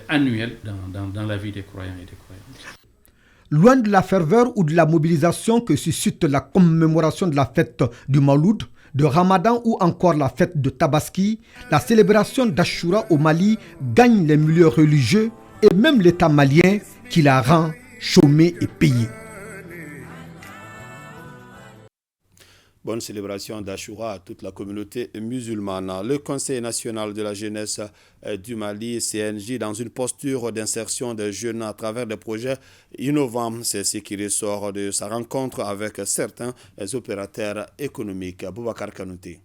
annuel dans la vie des croyants et des croyantes. Loin de la ferveur ou de la mobilisation que suscite la commémoration de la fête du Mawlud, de Ramadan ou encore la fête de Tabaski, la célébration d'Ashura au Mali gagne les milieux religieux et même l'État malien qui la rend chômée et payée. Bonne célébration d'Ashura à toute la communauté musulmane. Le Conseil national de la jeunesse du Mali, CNJ, dans une posture d'insertion des jeunes à travers des projets innovants. C'est ce qui ressort de sa rencontre avec certains opérateurs économiques. Boubacar Kanouté.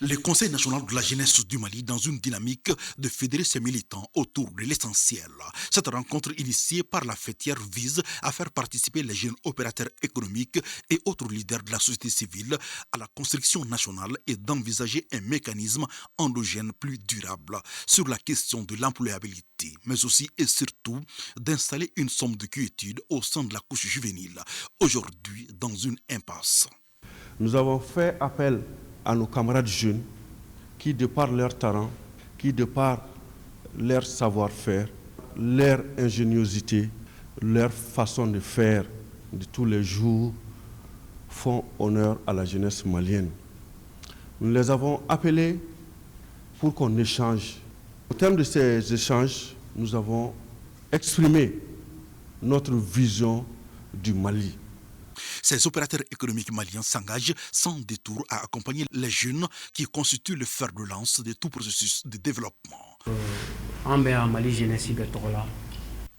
Le Conseil national de la jeunesse du Mali dans une dynamique de fédérer ses militants autour de l'essentiel. Cette rencontre initiée par la fêtière vise à faire participer les jeunes opérateurs économiques et autres leaders de la société civile à la construction nationale et d'envisager un mécanisme endogène plus durable sur la question de l'employabilité, mais aussi et surtout d'installer une somme de quiétude au sein de la couche juvénile, aujourd'hui dans une impasse. Nous avons fait appel à nos camarades jeunes qui, de par leur talent, qui, de par leur savoir-faire, leur ingéniosité, leur façon de faire de tous les jours, font honneur à la jeunesse malienne. Nous les avons appelés pour qu'on échange. Au terme de ces échanges, nous avons exprimé notre vision du Mali. Ces opérateurs économiques maliens s'engagent sans détour à accompagner les jeunes qui constituent le fer de lance de tout processus de développement.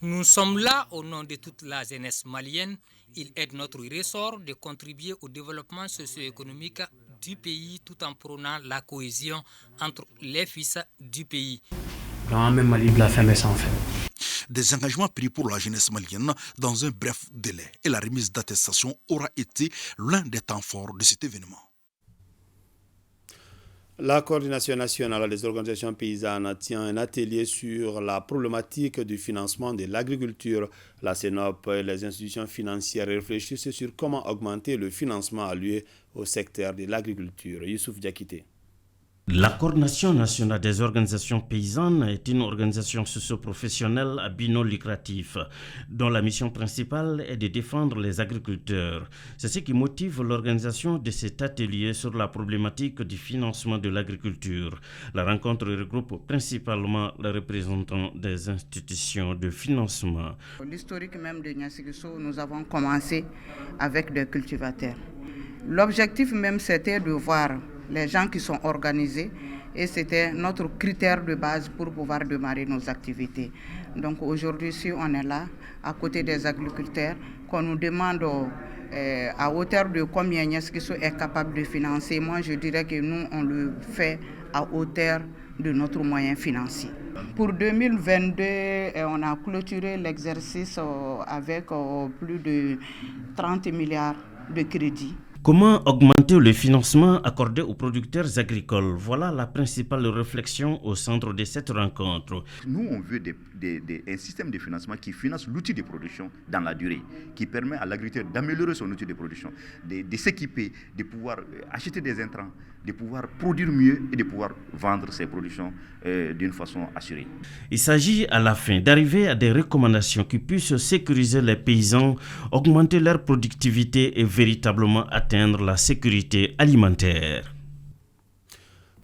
Nous sommes là au nom de toute la jeunesse malienne. Il est de notre ressort de contribuer au développement socio-économique du pays tout en prônant la cohésion entre les fils du pays. Des engagements pris pour la jeunesse malienne dans un bref délai et la remise d'attestation aura été l'un des temps forts de cet événement. La coordination nationale des organisations paysannes tient un atelier sur la problématique du financement de l'agriculture. La CENOP et les institutions financières réfléchissent sur comment augmenter le financement alloué au secteur de l'agriculture. Youssouf Diakité. La Coordination nationale des organisations paysannes est une organisation socio-professionnelle à but non lucratif, dont la mission principale est de défendre les agriculteurs. C'est ce qui motive l'organisation de cet atelier sur la problématique du financement de l'agriculture. La rencontre regroupe principalement les représentants des institutions de financement. L'historique même de Niassiguisso, nous avons commencé avec des cultivateurs. L'objectif même, c'était de voir les gens qui sont organisés et c'était notre critère de base pour pouvoir démarrer nos activités. Donc aujourd'hui, si on est là, à côté des agriculteurs, qu'on nous demande à hauteur de combien Niassiguisso est capable de financer, moi je dirais que nous, on le fait à hauteur de notre moyen financier. Pour 2022, on a clôturé l'exercice avec plus de 30 milliards de crédits. Comment augmenter le financement accordé aux producteurs agricoles? Voilà la principale réflexion au centre de cette rencontre. Nous, on veut un système de financement qui finance l'outil de production dans la durée, qui permet à l'agriculteur d'améliorer son outil de production, de s'équiper, de pouvoir acheter des intrants, de pouvoir produire mieux et de pouvoir vendre ses productions d'une façon assurée. Il s'agit à la fin d'arriver à des recommandations qui puissent sécuriser les paysans, augmenter leur productivité et véritablement atteindre la sécurité alimentaire.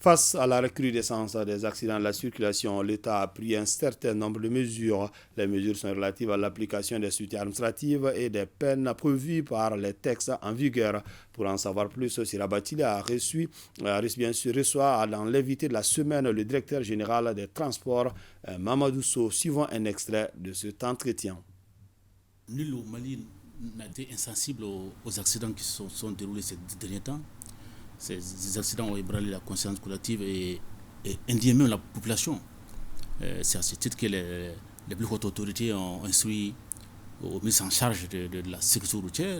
Face à la recrudescence des accidents de la circulation, l'État a pris un certain nombre de mesures. Les mesures sont relatives à l'application des soutiens administratifs et des peines prévues par les textes en vigueur. Pour en savoir plus, Sirabatili reçoit dans l'invité de la semaine le directeur général des transports, Mamadou Sow. Suivant un extrait de cet entretien. Nul au Mali n'a été insensible aux accidents qui se sont déroulés ces derniers temps. Ces accidents ont ébranlé la conscience collective et indigné même la population. C'est à ce titre que les plus hautes autorités ont instruit au ministre en charge de la sécurité routière,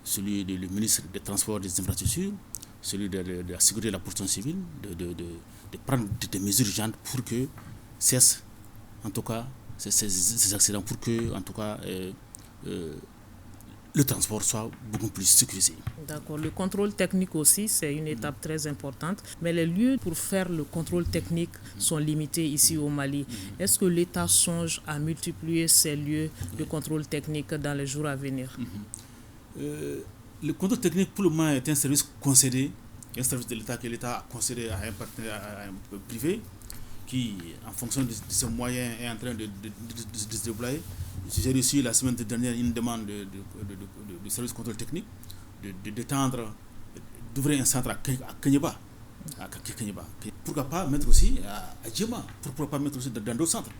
celui du ministre des Transports et des Infrastructures, celui de la sécurité et de la protection civile, de prendre des mesures urgentes pour que cessent en tout cas ces accidents, pour que en tout cas le transport soit beaucoup plus sécurisé. D'accord. Le contrôle technique aussi, c'est une étape très importante. Mais les lieux pour faire le contrôle technique sont limités ici au Mali. Est-ce que l'État songe à multiplier ces lieux de contrôle technique dans les jours à venir? Le contrôle technique, pour le moment, est un service concédé, un service de l'État que l'État a concédé à un partenaire à un privé qui, en fonction de ses moyens, est en train de se déployer. J'ai reçu la semaine dernière une demande du service contrôle technique d'étendre, d'ouvrir un centre à Kenyeba. Pourquoi pas mettre aussi à Djema? Pourquoi pas mettre aussi dans d'autres centres?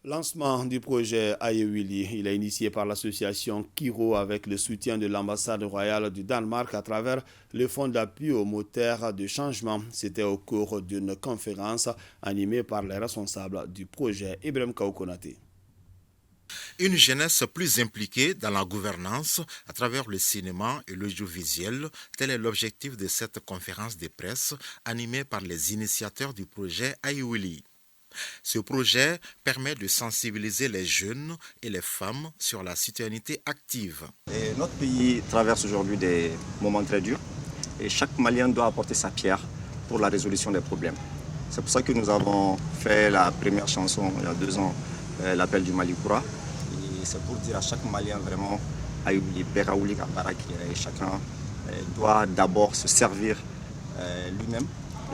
Lancement du projet Ayewili, il est initié par l'association Kiro avec le soutien de l'ambassade royale du Danemark à travers le fonds d'appui aux moteurs de changement. C'était au cours d'une conférence animée par les responsables du projet. Ibrahim Kaoukonate. Une jeunesse plus impliquée dans la gouvernance à travers le cinéma et l'audiovisuel, tel est l'objectif de cette conférence de presse animée par les initiateurs du projet Ayewili. Ce projet permet de sensibiliser les jeunes et les femmes sur la citoyenneté active. Et notre pays traverse aujourd'hui des moments très durs et chaque Malien doit apporter sa pierre pour la résolution des problèmes. C'est pour ça que nous avons fait la première chanson il y a 2 ans, l'appel du Malikoura. Et c'est pour dire à chaque Malien vraiment, chacun doit d'abord se servir lui-même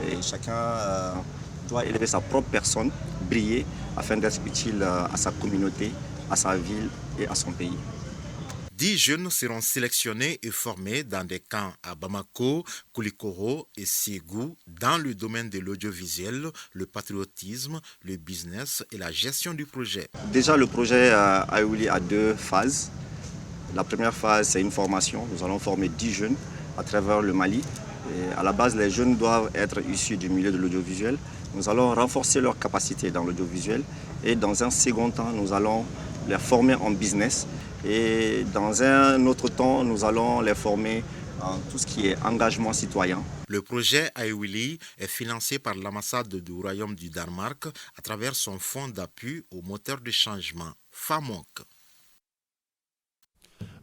et chacun doit élever sa propre personne, briller afin d'être utile à sa communauté, à sa ville et à son pays. 10 jeunes seront sélectionnés et formés dans des camps à Bamako, Koulikoro et Ségou dans le domaine de l'audiovisuel, le patriotisme, le business et la gestion du projet. Déjà, le projet Ayewili a 2 phases. La première phase, c'est une formation. Nous allons former 10 jeunes à travers le Mali. Et à la base, les jeunes doivent être issus du milieu de l'audiovisuel. Nous allons renforcer leurs capacités dans l'audiovisuel et dans un second temps, nous allons les former en business et dans un autre temps, nous allons les former en tout ce qui est engagement citoyen. Le projet Ayewili est financé par l'ambassade du Royaume du Danemark à travers son fonds d'appui aux moteurs de changement, FAMOC.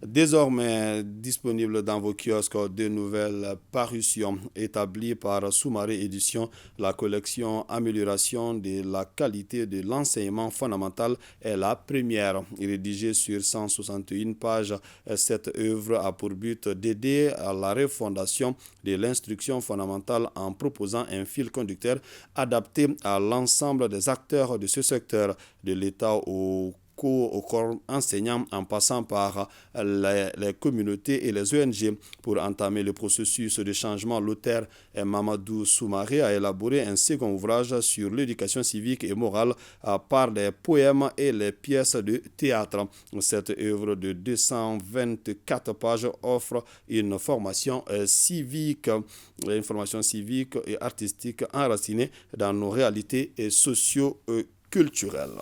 Désormais disponible dans vos kiosques de nouvelles parutions établies par Soumaré Édition, la collection Amélioration de la qualité de l'enseignement fondamental est la première. Rédigée sur 161 pages, cette œuvre a pour but d'aider à la refondation de l'instruction fondamentale en proposant un fil conducteur adapté à l'ensemble des acteurs de ce secteur, de l'État au corps enseignant en passant par les communautés et les ONG. Pour entamer le processus de changement, l'auteur Mamadou Soumaré a élaboré un second ouvrage sur l'éducation civique et morale par des poèmes et les pièces de théâtre. Cette œuvre de 224 pages offre une formation civique et artistique enracinée dans nos réalités socio-culturelles.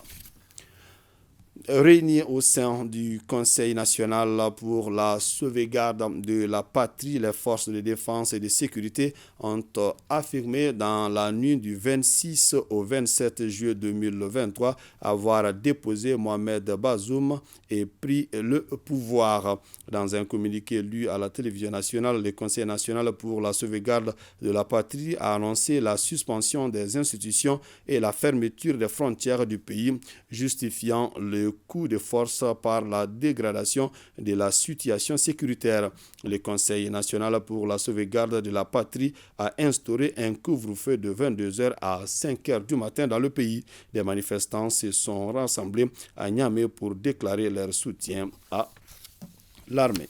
Réunis au sein du Conseil national pour la sauvegarde de la patrie, les forces de défense et de sécurité ont affirmé dans la nuit du 26 au 27 juillet 2023 avoir déposé Mohamed Bazoum et pris le pouvoir. Dans un communiqué lu à la télévision nationale, le Conseil national pour la sauvegarde de la patrie a annoncé la suspension des institutions et la fermeture des frontières du pays, justifiant le coup de force par la dégradation de la situation sécuritaire. Le Conseil national pour la sauvegarde de la patrie a instauré un couvre-feu de 22h à 5h du matin dans le pays. Des manifestants se sont rassemblés à Niamey pour déclarer leur soutien à l'armée.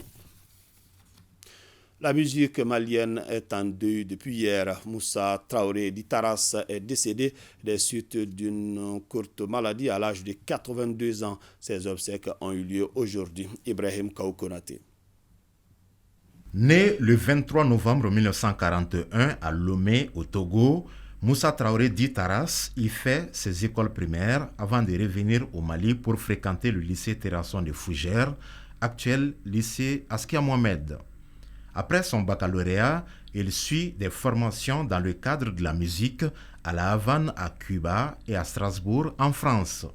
La musique malienne est en deuil depuis hier. Moussa Traoré d'Itaras est décédé des suites d'une courte maladie à l'âge de 82 ans. Ses obsèques ont eu lieu aujourd'hui. Ibrahim Kaoukonate. Né le 23 novembre 1941 à Lomé, au Togo, Moussa Traoré d'Itaras y fait ses écoles primaires avant de revenir au Mali pour fréquenter le lycée Terrasson de Fougères, actuel lycée Askia Mohamed. Après son baccalauréat, il suit des formations dans le cadre de la musique à La Havane, à Cuba et à Strasbourg, en France.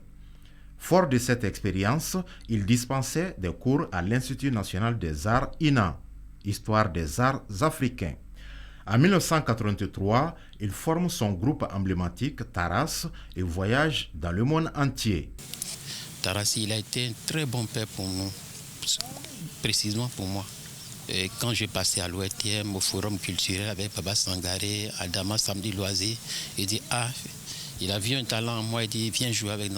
Fort de cette expérience, il dispensait des cours à l'Institut national des arts INA, Histoire des arts africains. En 1983, il forme son groupe emblématique Taras et voyage dans le monde entier. Taras, il a été un très bon père pour nous, précisément pour moi. Et quand j'ai passé à l'ORTM, au forum culturel avec Baba Sangaré, Adama Samedi Loisir, il dit il a vu un talent en moi, il dit viens jouer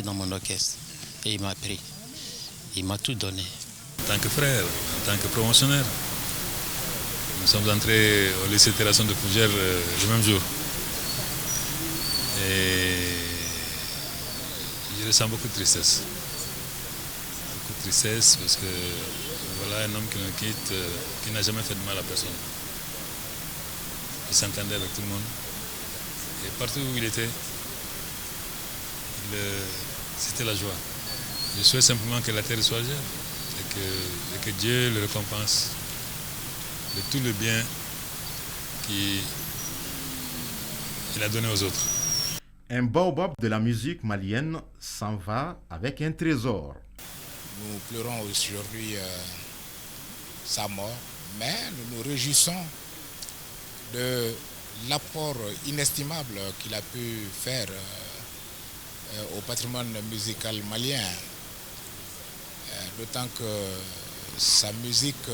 dans mon orchestre. Et il m'a pris. Il m'a tout donné. En tant que frère, en tant que promotionnaire, nous sommes entrés au lycée Terrasson de Fougères le même jour. Et je ressens beaucoup de tristesse. Beaucoup de tristesse parce que voilà un homme qui nous quitte, qui n'a jamais fait de mal à personne. Il s'entendait avec tout le monde. Et partout où il était, c'était la joie. Je souhaite simplement que la terre soit légère et que Dieu le récompense de tout le bien qu'il a donné aux autres. Un baobab de la musique malienne s'en va avec un trésor. Nous pleurons aujourd'hui sa mort, mais nous nous réjouissons de l'apport inestimable qu'il a pu faire au patrimoine musical malien. D'autant que sa musique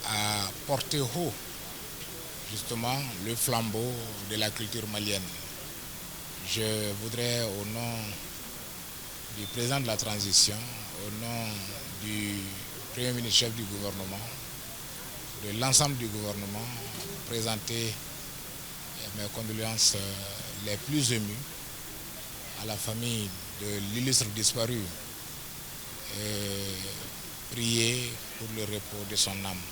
a porté haut justement le flambeau de la culture malienne. Je voudrais, au nom du président de la transition, au nom du premier ministre chef du gouvernement, de l'ensemble du gouvernement, présenter mes condoléances les plus émues à la famille de l'illustre disparu et prier pour le repos de son âme.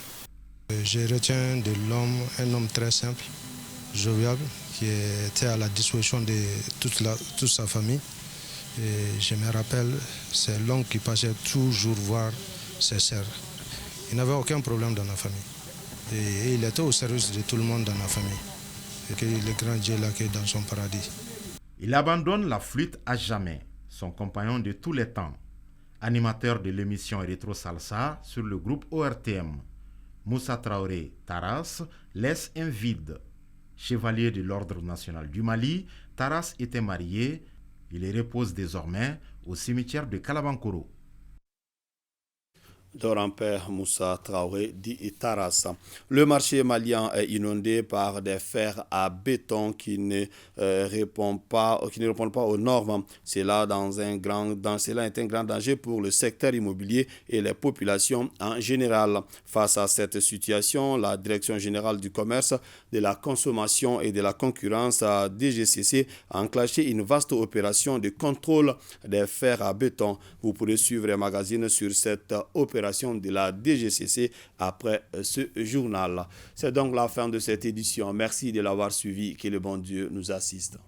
Je retiens de l'homme un homme très simple, jovial, qui était à la disposition de toute sa famille. Et je me rappelle, c'est l'oncle qui passait toujours voir ses sœurs. Il n'avait aucun problème dans la famille. Et il était au service de tout le monde dans la famille. Et que le grand Dieu l'accueille dans son paradis. Il abandonne la flûte à jamais, son compagnon de tous les temps. Animateur de l'émission Erythro Salsa sur le groupe ORTM. Moussa Traoré Taras laisse un vide. Chevalier de l'Ordre national du Mali, Taras était marié. Il repose désormais au cimetière de Kalabankoro. Dorampère Moussa Traoré dit Taras. Le marché malien est inondé par des fers à béton qui ne répondent pas aux normes. Cela est un grand danger pour le secteur immobilier et les populations en général. Face à cette situation, la Direction générale du commerce, de la consommation et de la concurrence DGCC a enclenché une vaste opération de contrôle des fers à béton. Vous pourrez suivre les magazines sur cette opération de la DGCC après ce journal. C'est donc la fin de cette édition. Merci de l'avoir suivi. Que le bon Dieu nous assiste.